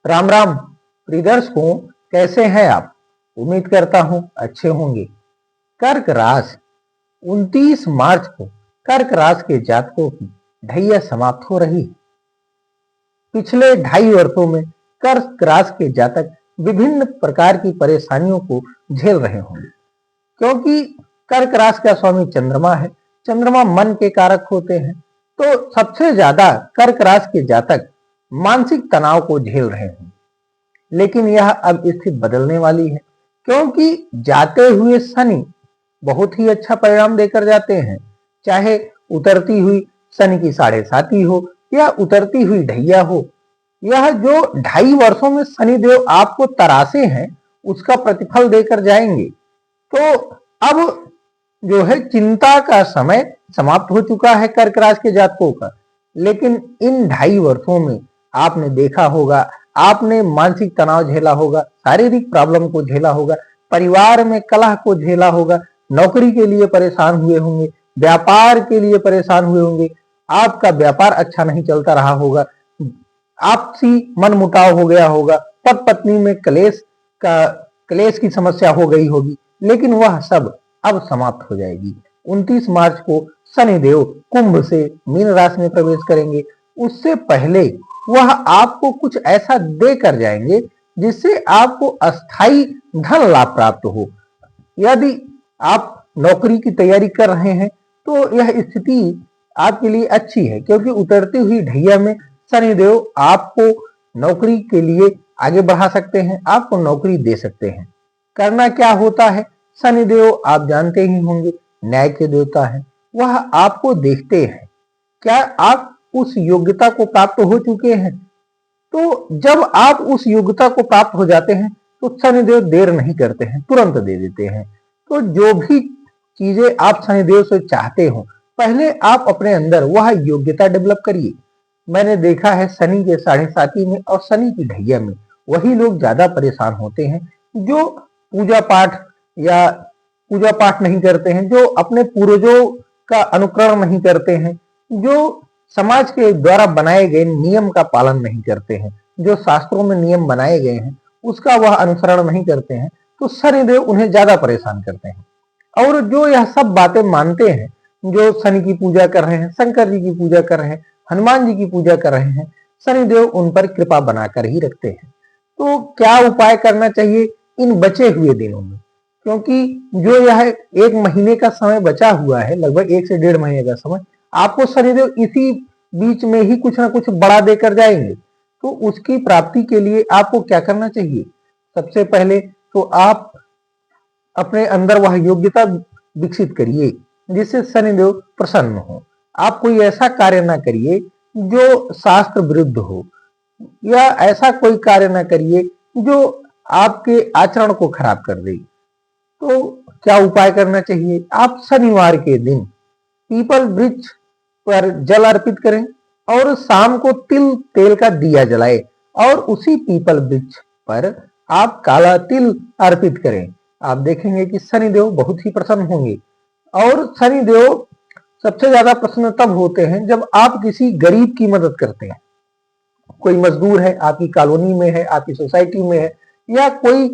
राम राम प्रिय दर्शकों, कैसे हैं आप। उम्मीद करता हूं अच्छे होंगे। कर्क राशि 29 मार्च को कर्क राशि के जातकों की ढैया समाप्त हो रही है। पिछले 2.5 वर्षों में कर्क राशि के जातक विभिन्न प्रकार की परेशानियों को झेल रहे होंगे, क्योंकि कर्क राशि का स्वामी चंद्रमा है। चंद्रमा मन के कारक होते हैं, तो सबसे ज्यादा कर्क राशि के जातक मानसिक तनाव को झेल रहे होंगे। लेकिन यह अब स्थिति बदलने वाली है, क्योंकि जाते हुए शनि बहुत ही अच्छा परिणाम देकर जाते हैं। चाहे उतरती हुई शनि की 7.5 हो या उतरती हुई ढैया हो, यह जो 2.5 वर्षों में शनिदेव आपको तरासे हैं, उसका प्रतिफल देकर जाएंगे। तो अब जो है चिंता का समय समाप्त हो चुका है कर्क राशि के जातकों का। लेकिन इन 2.5 वर्षों में आपने देखा होगा, आपने मानसिक तनाव झेला होगा, शारीरिक प्रॉब्लम को झेला होगा, परिवार में कलह को झेला होगा, नौकरी के लिए परेशान हुए होंगे, व्यापार के लिए परेशान हुए होंगे, आपका व्यापार अच्छा नहीं चलता रहा होगा, आपसी मनमुटाव हो गया होगा, पति पत्नी में क्लेश की समस्या हो गई होगी। लेकिन वह सब अब समाप्त हो जाएगी। 29 मार्च को शनिदेव कुंभ से मीन राशि में प्रवेश करेंगे। उससे पहले वह आपको कुछ ऐसा दे कर जाएंगे जिससे आपको अस्थाई धन लाभ प्राप्त हो। यदि आप नौकरी की तैयारी कर रहे हैं तो यह स्थिति आपके लिए अच्छी है, क्योंकि उतरती हुई ढैया में शनिदेव आपको नौकरी के लिए आगे बढ़ा सकते हैं, आपको नौकरी दे सकते हैं। करना क्या होता है, शनिदेव आप जानते ही होंगे न्याय के देवता है। वह आपको देखते हैं क्या आप उस योग्यता को प्राप्त हो चुके हैं। तो जब आप उस योग्यता को प्राप्त हो जाते हैं तो शनिदेव देर नहीं करते हैं, तुरंत दे देते हैं। तो जो भी चीजें आप शनिदेव से चाहते हो, पहले आप अपने अंदर वह योग्यता डेवलप करिए। मैंने देखा है शनि के 7.5 में और शनि की ढैया में वही लोग ज्यादा परेशान होते हैं जो पूजा पाठ नहीं करते हैं, जो अपने पूर्वजों का अनुकरण नहीं करते हैं, जो समाज के द्वारा बनाए गए नियम का पालन नहीं करते हैं, जो शास्त्रों में नियम बनाए गए हैं उसका वह अनुसरण नहीं करते हैं। तो शनिदेव उन्हें ज्यादा परेशान करते हैं। और जो यह सब बातें मानते हैं, जो शनि की पूजा कर रहे हैं, शंकर जी की पूजा कर रहे हैं, हनुमान जी की पूजा कर रहे हैं, शनिदेव उन पर कृपा बनाकर ही रखते हैं। तो क्या उपाय करना चाहिए इन बचे हुए दिनों में, क्योंकि जो यह 1 महीने का समय बचा हुआ है, लगभग 1 से 1.5 महीने का समय, आपको शनिदेव इसी बीच में ही कुछ ना कुछ बड़ा देकर जाएंगे। तो उसकी प्राप्ति के लिए आपको क्या करना चाहिए, सबसे पहले तो आप अपने अंदर वह योग्यता विकसित करिए जिससे शनिदेव प्रसन्न हो। आप कोई ऐसा कार्य ना करिए जो शास्त्र विरुद्ध हो, या ऐसा कोई कार्य ना करिए जो आपके आचरण को खराब कर दे। तो क्या उपाय करना चाहिए, आप शनिवार के दिन पीपल वृक्ष पर जल अर्पित करें और शाम को तिल तेल का दिया जलाएं और उसी पीपल वृक्ष पर आप काला तिल अर्पित करें। आप देखेंगे कि शनिदेव बहुत ही प्रसन्न होंगे। और शनिदेव सबसे ज्यादा प्रसन्न तब होते हैं जब आप किसी गरीब की मदद करते हैं। कोई मजदूर है, आपकी कॉलोनी में है, आपकी सोसाइटी में है, या कोई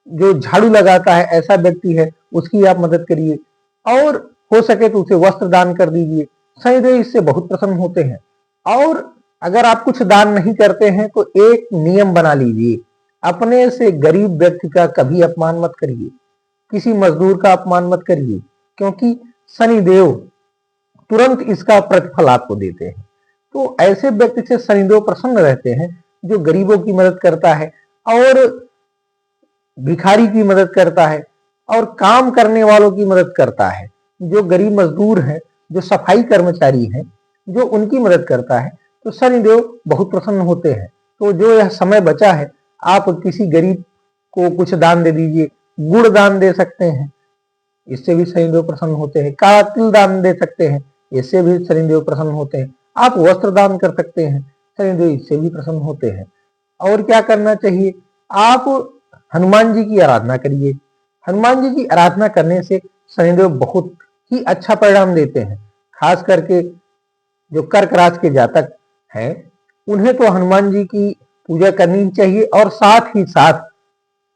जो झाड़ू लगाता है ऐसा व्यक्ति है, उसकी आप मदद करिए और हो सके तो उसे वस्त्र दान कर दीजिए। शनिदेव इससे बहुत प्रसन्न होते हैं। और अगर आप कुछ दान नहीं करते हैं तो एक नियम बना लीजिए, अपने से गरीब व्यक्ति का कभी अपमान मत करिए, किसी मजदूर का अपमान मत करिए, क्योंकि शनिदेव तुरंत इसका प्रतिफल आपको देते हैं। तो ऐसे व्यक्ति से शनिदेव प्रसन्न रहते हैं जो गरीबों की मदद करता है और भिखारी की मदद करता है और काम करने वालों की मदद करता है, जो गरीब मजदूर हैं, जो सफाई कर्मचारी हैं, जो उनकी मदद करता है, तो शनिदेव बहुत प्रसन्न होते हैं। तो जो यह समय बचा है, आप किसी गरीब को कुछ दान दे दीजिए, गुड़ दान दे सकते हैं, इससे भी शनिदेव प्रसन्न होते हैं। काला तिल दान दे सकते हैं, इससे भी शनिदेव प्रसन्न होते हैं। आप वस्त्र दान कर सकते हैं, शनिदेव इससे भी प्रसन्न होते हैं। और क्या करना चाहिए, आप हनुमान जी की आराधना करिए। हनुमान जी की आराधना करने से शनिदेव बहुत ही अच्छा परिणाम देते हैं। खास करके जो कर्क राशि के जातक हैं, उन्हें तो हनुमान जी की पूजा करनी चाहिए और साथ ही साथ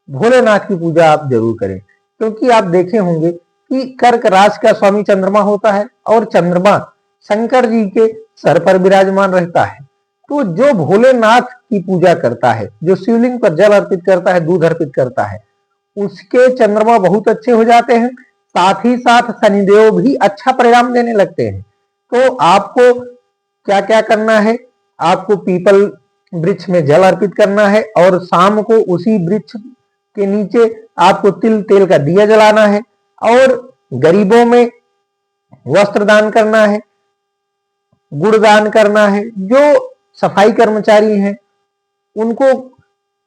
भोलेनाथ की पूजा आप जरूर करें, क्योंकि आप देखे होंगे कि कर्क राशि का स्वामी चंद्रमा होता है और चंद्रमा शंकर जी के सर पर विराजमान रहता है। तो जो भोलेनाथ की पूजा करता है, जो शिवलिंग पर जल अर्पित करता है, दूध अर्पित करता है, उसके चंद्रमा बहुत अच्छे हो जाते हैं। साथ ही साथ शनिदेव भी अच्छा परिणाम देने लगते हैं। तो आपको क्या क्या करना है, आपको पीपल वृक्ष में जल अर्पित करना है और शाम को उसी वृक्ष के नीचे आपको तिल तेल का दिया जलाना है और गरीबों में वस्त्र दान करना है, गुड़ दान करना है। जो सफाई कर्मचारी हैं उनको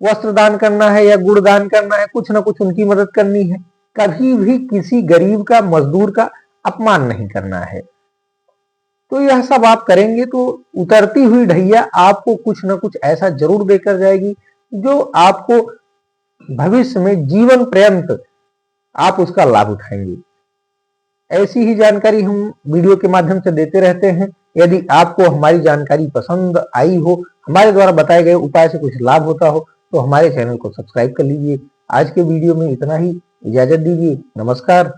वस्त्र दान करना है या गुड़ दान करना है, कुछ ना कुछ उनकी मदद करनी है। कभी भी किसी गरीब का, मजदूर का अपमान नहीं करना है। तो यह सब आप करेंगे तो उतरती हुई ढैया आपको कुछ ना कुछ ऐसा जरूर देकर जाएगी जो आपको भविष्य में जीवन पर्यंत आप उसका लाभ उठाएंगे। ऐसी ही जानकारी हम वीडियो के माध्यम से देते रहते हैं। यदि आपको हमारी जानकारी पसंद आई हो, हमारे द्वारा बताए गए उपाय से कुछ लाभ होता हो, तो हमारे चैनल को सब्सक्राइब कर लीजिए। आज के वीडियो में इतना ही, इजाजत दीजिए, नमस्कार।